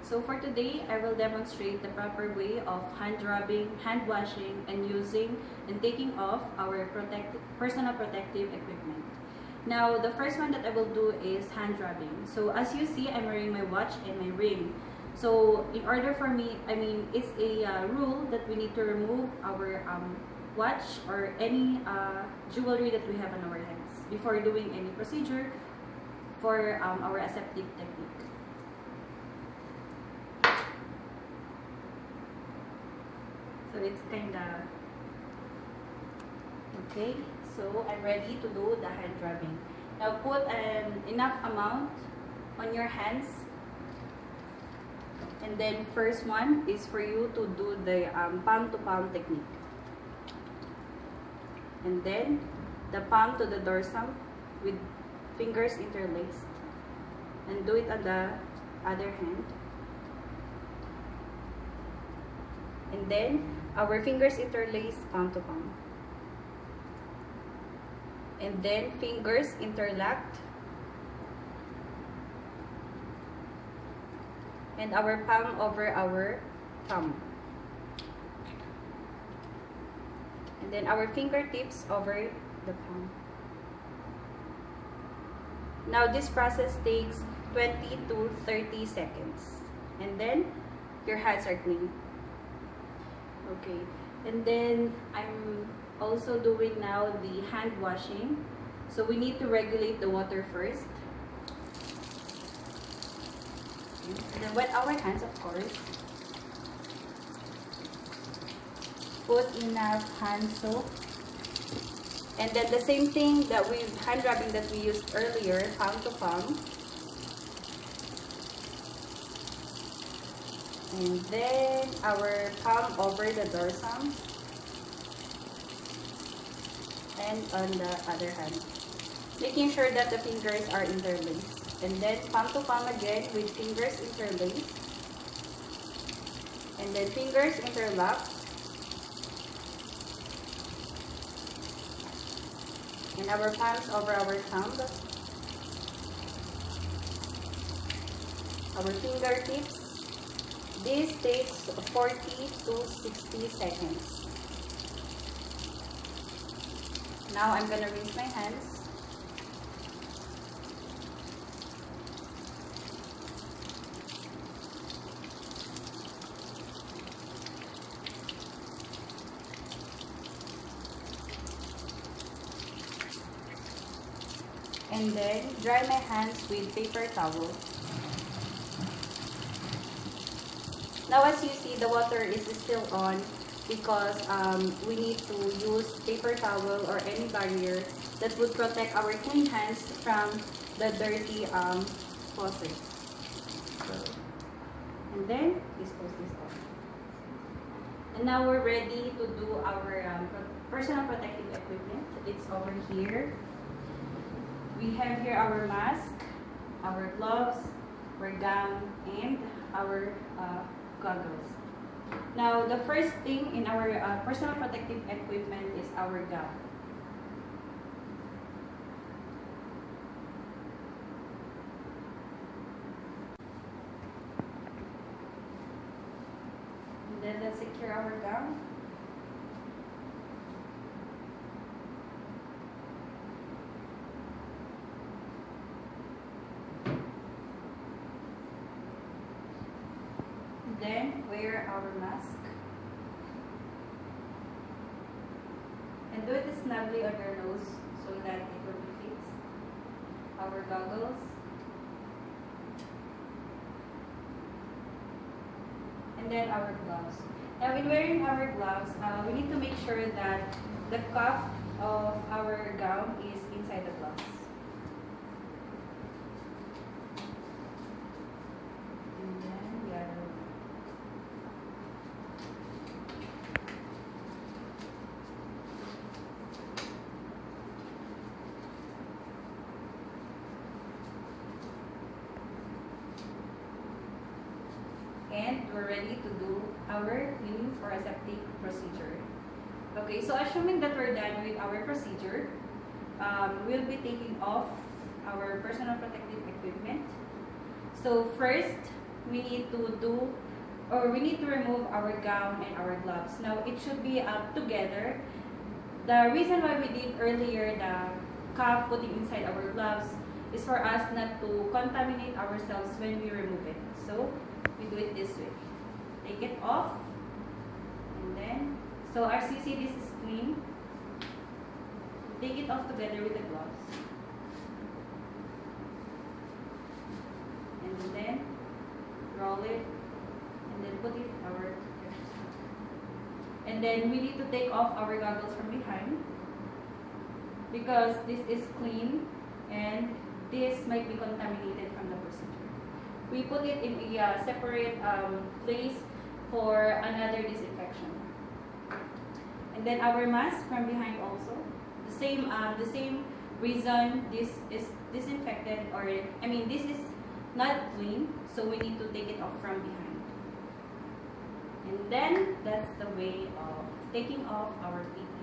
So for today, I will demonstrate the proper way of hand rubbing, hand washing, and using and taking off our personal protective equipment. Now, the first one that I will do is hand rubbing. So as you see, I'm wearing my watch and my ring. So in order for me, it's a rule that we need to remove our watch or any jewelry that we have on our hands before doing any procedure for our aseptic technique. So it's kinda okay. So I'm ready to do the hand rubbing. Now put enough amount on your hands. And then first one is for you to do the palm to palm technique. And then the palm to the dorsum with fingers interlaced. And do it on the other hand. And then our fingers interlaced palm to palm. And then fingers interlocked. And our palm over our thumb. And then our fingertips over the palm. Now this process takes 20 to 30 seconds. And then your hands are clean. Okay. And then I'm also doing now the hand washing. So we need to regulate the water first. And then wet our hands, of course. Put enough hand soap. And then the same thing that hand rubbing that we used earlier, palm to palm. And then our palm over the dorsum. And on the other hand. Making sure that the fingers are interlaced. And then palm to palm again with fingers interlaced. And then fingers interlocked. And our palms over our thumb. Our fingertips. This takes 40 to 60 seconds. Now I'm gonna rinse my hands. And then dry my hands with paper towel. Now as you see, the water is still on because we need to use paper towel or any barrier that would protect our clean hands from the dirty faucet. So, and then dispose this off. And now we're ready to do our personal protective equipment. It's over here. We have here our mask, our gloves, our gown, and our goggles. Now, the first thing in our personal protective equipment is our gown. And then let's secure our gown. Then wear our mask. And do it snugly on your nose so that it will be fixed. Our goggles. And then our gloves. Now in wearing our gloves, we need to make sure that the cuff of our gown is inside the gloves. And we're ready to do our cleaning for aseptic procedure. Okay, so assuming that we're done with our procedure, we'll be taking off our personal protective equipment. So first, we need to do, or we need to remove our gown and our gloves. Now, it should be together. The reason why we did earlier the cuff putting inside our gloves is for us not to contaminate ourselves when we remove it. So, we do it this way. Take it off, and then, so as you see, this is clean. Take it off together with the gloves. And then, roll it, and then put it our. And then we need to take off our goggles from behind because this is clean and this might be contaminated from the procedure. We put it in a separate place for another disinfection. And then our mask from behind also. The same reason this is disinfected, or I mean this is not clean, so we need to take it off from behind. And then that's the way of taking off our PPE.